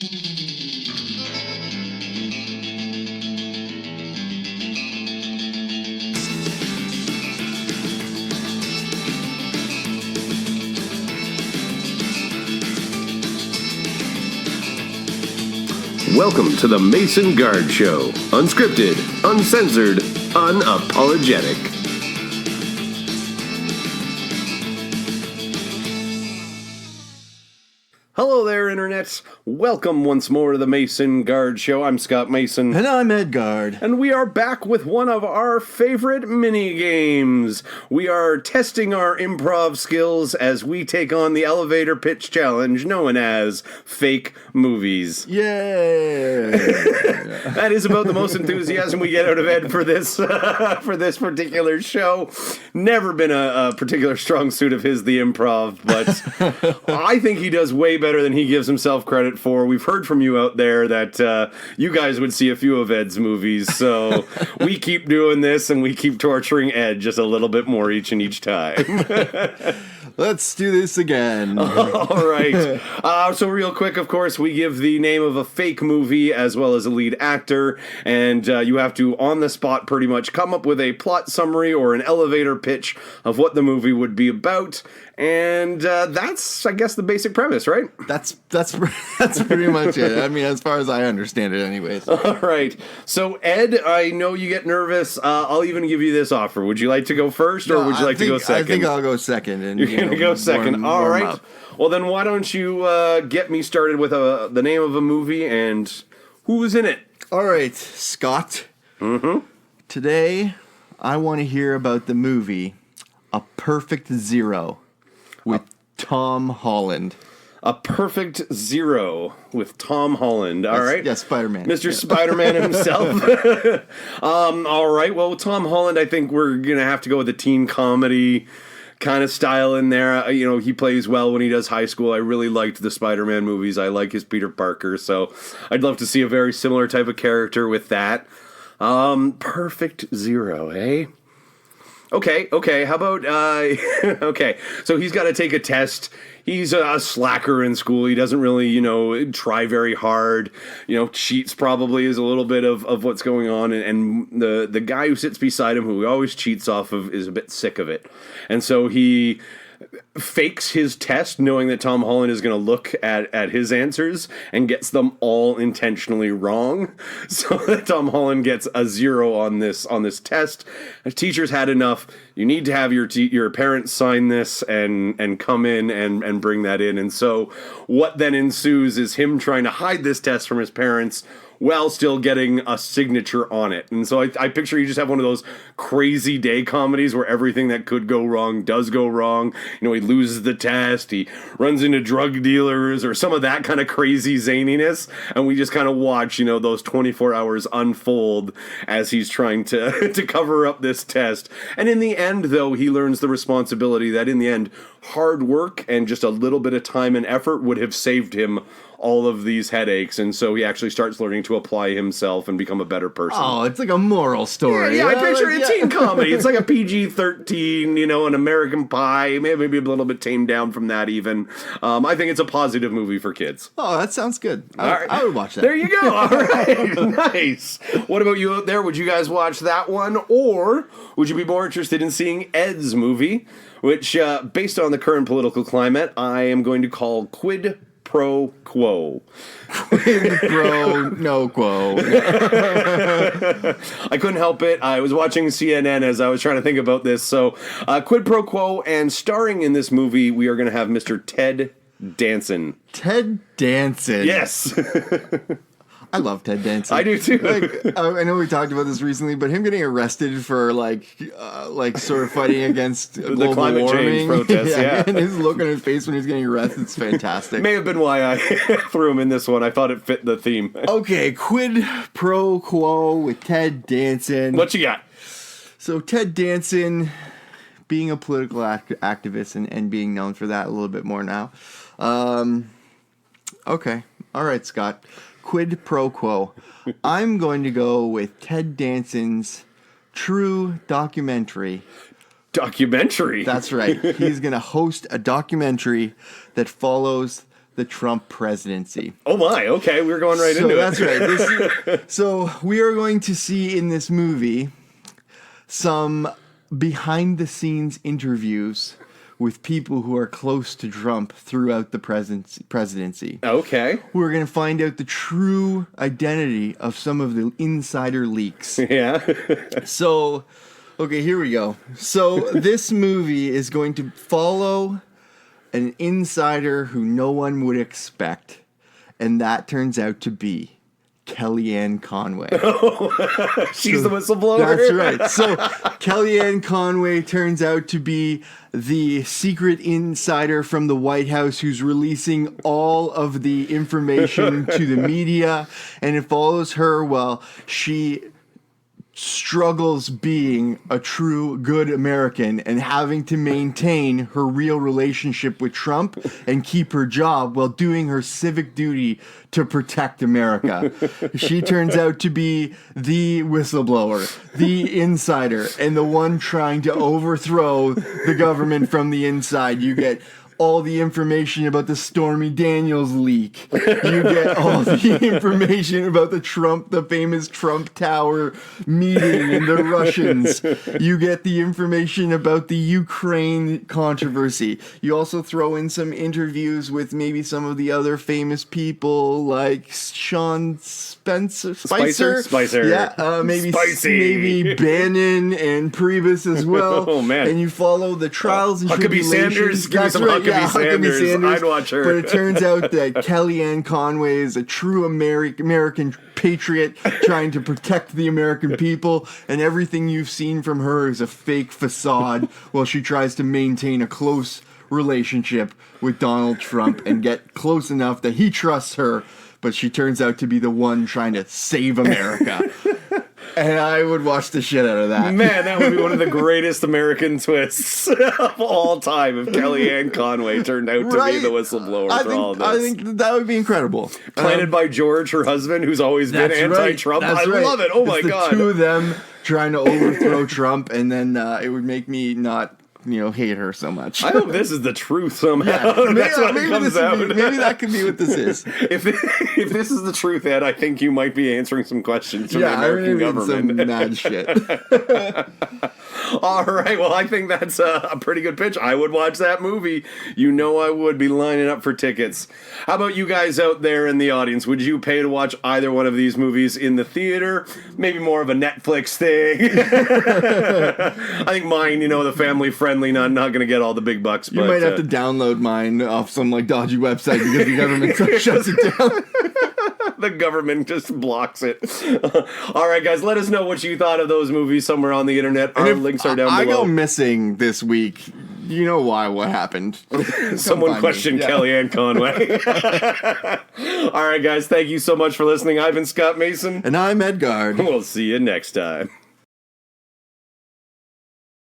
Welcome to the Mason Guard Show. Unscripted, uncensored, unapologetic. Hello there, Internet. Welcome once more to the Mason Guard Show. I'm Scott Mason. And I'm Ed Guard. And we are back with one of our favorite mini-games. We are testing our improv skills as we take on the elevator pitch challenge known as Fake Movies. Yay! That is about the most enthusiasm we get out of Ed for this particular show. Never been a particular strong suit of his, the improv, but I think he does way better than he gives himself credit for. We've heard from you out there that you guys would see a few of Ed's movies, so we keep doing this and we keep torturing Ed just a little bit more each time. Let's do this again. All right. So real quick, of course, we give the name of a fake movie as well as a lead actor, and you have to, on the spot, pretty much come up with a plot summary or an elevator pitch of what the movie would be about. And that's, I guess, the basic premise, right? That's pretty much it. I mean, as far as I understand it, anyways. All right. So, Ed, I know you get nervous. I'll even give you this offer. Would you like to go first, or would you like to go second? I think I'll go second. And, You're going to go second. All right. Up. Well, then why don't you get me started with the name of a movie and who's in it? All right, Scott. Mm-hmm. Today, I want to hear about the movie A Perfect Zero with Tom Holland. A Perfect Zero with Tom Holland. All right. Yeah, Spider-Man. Mr. Spider-Man himself. All right. Well, with Tom Holland, I think we're going to have to go with a teen comedy kind of style in there. You know, he plays well when he does high school. I really liked the Spider-Man movies. I like his Peter Parker. So I'd love to see a very similar type of character with that. Perfect Zero, eh? Okay, how about, okay, so he's got to take a test. He's a slacker in school. He doesn't really, try very hard, cheats probably is a little bit of what's going on. And the guy who sits beside him, who he always cheats off of, is a bit sick of it. And so he fakes his test knowing that Tom Holland is going to look at his answers and gets them all intentionally wrong, so that Tom Holland gets a 0 on this test. The teacher's had enough. You need to have your parents sign this and come in and bring that in. And so what then ensues is him trying to hide this test from his parents while still getting a signature on it. And so I picture you just have one of those crazy day comedies where everything that could go wrong does go wrong. He loses the test, he runs into drug dealers, or some of that kind of crazy zaniness, and we just kind of watch, those 24 hours unfold as he's trying to cover up this test. And in the end, though, he learns the responsibility that in the end, hard work and just a little bit of time and effort would have saved him all of these headaches, and so he actually starts learning to apply himself and become a better person. Oh, it's like a moral story. Yeah, I picture a teen comedy. It's like a PG-13, an American Pie, maybe a little bit tamed down from that even. I think it's a positive movie for kids. Oh, that sounds good. I would watch that. There you go. All right. Nice. What about you out there? Would you guys watch that one? Or would you be more interested in seeing Ed's movie, which, based on the current political climate, I am going to call Quid Pro Qou. Quid pro no quo. I couldn't help it. I was watching CNN as I was trying to think about this. So, Quid Pro Qou, and starring in this movie, we are going to have Mr. Ted Danson. Ted Danson. Yes. I love Ted Danson. I do too. I know we talked about this recently, but him getting arrested for sort of fighting against global climate warming, change protests, yeah. And his look on his face when he's getting arrested is fantastic. May have been why I threw him in this one. I thought it fit the theme. Okay, Quid Pro Qou with Ted Danson. What you got? So Ted Danson, being a political activist and being known for that a little bit more now. Okay, all right, Scott. Quid Pro Qou. I'm going to go with Ted Danson's true documentary. Documentary? That's right. He's going to host a documentary that follows the Trump presidency. Oh my, okay, we're going right into That's it. right. So we are going to see in this movie some behind-the-scenes interviews with people who are close to Trump throughout the presidency. Okay. We're going to find out the true identity of some of the insider leaks. Yeah. So, okay, here we go. So this movie is going to follow an insider who no one would expect, and that turns out to be Kellyanne Conway. She's the whistleblower? That's right. So Kellyanne Conway turns out to be the secret insider from the White House who's releasing all of the information to the media, and it follows her while she struggles being a true good American and having to maintain her real relationship with Trump and keep her job while doing her civic duty to protect America. She turns out to be the whistleblower, the insider, and the one trying to overthrow the government from the inside. You get all the information about the Stormy Daniels leak. You get all the information about the famous Trump Tower meeting and the Russians. You get the information about the Ukraine controversy. You also throw in some interviews with maybe some of the other famous people like Sean Spicer. Yeah, maybe Bannon and Priebus as well. Oh man! And you follow the trials and Huckabee tribulations. Sanders. Give me some Huckabee Sanders. I'd watch her. But it turns out that Kellyanne Conway is a true American patriot trying to protect the American people, and everything you've seen from her is a fake facade while she tries to maintain a close relationship with Donald Trump and get close enough that he trusts her, but she turns out to be the one trying to save America. And I would watch the shit out of that. Man, that would be one of the greatest American twists of all time if Kellyanne Conway turned out to be the whistleblower for all this. I think that would be incredible. Planted by George, her husband, who's always been anti-Trump. Right. I love it. Oh my God. The two of them trying to overthrow Trump, and then it would make me not hate her so much. I hope this is the truth somehow. Yeah, That's what it comes out. Maybe that could be what this is. If this is the truth, Ed, I think you might be answering some questions from the American government. Some mad shit. All right, well, I think that's a pretty good pitch. I would watch that movie. You know I would be lining up for tickets. How about you guys out there in the audience? Would you pay to watch either one of these movies in the theater? Maybe more of a Netflix thing. I think mine, the family-friendly, not going to get all the big bucks. You might have to download mine off some dodgy website because the government shuts it down. The government just blocks it. All right, guys, let us know what you thought of those movies somewhere on the internet. Our links are down below. I go missing this week. You know why? What happened? Someone questioned Kellyanne Conway. All right, guys, thank you so much for listening. I've been Scott Mason. And I'm Edgard. We'll see you next time.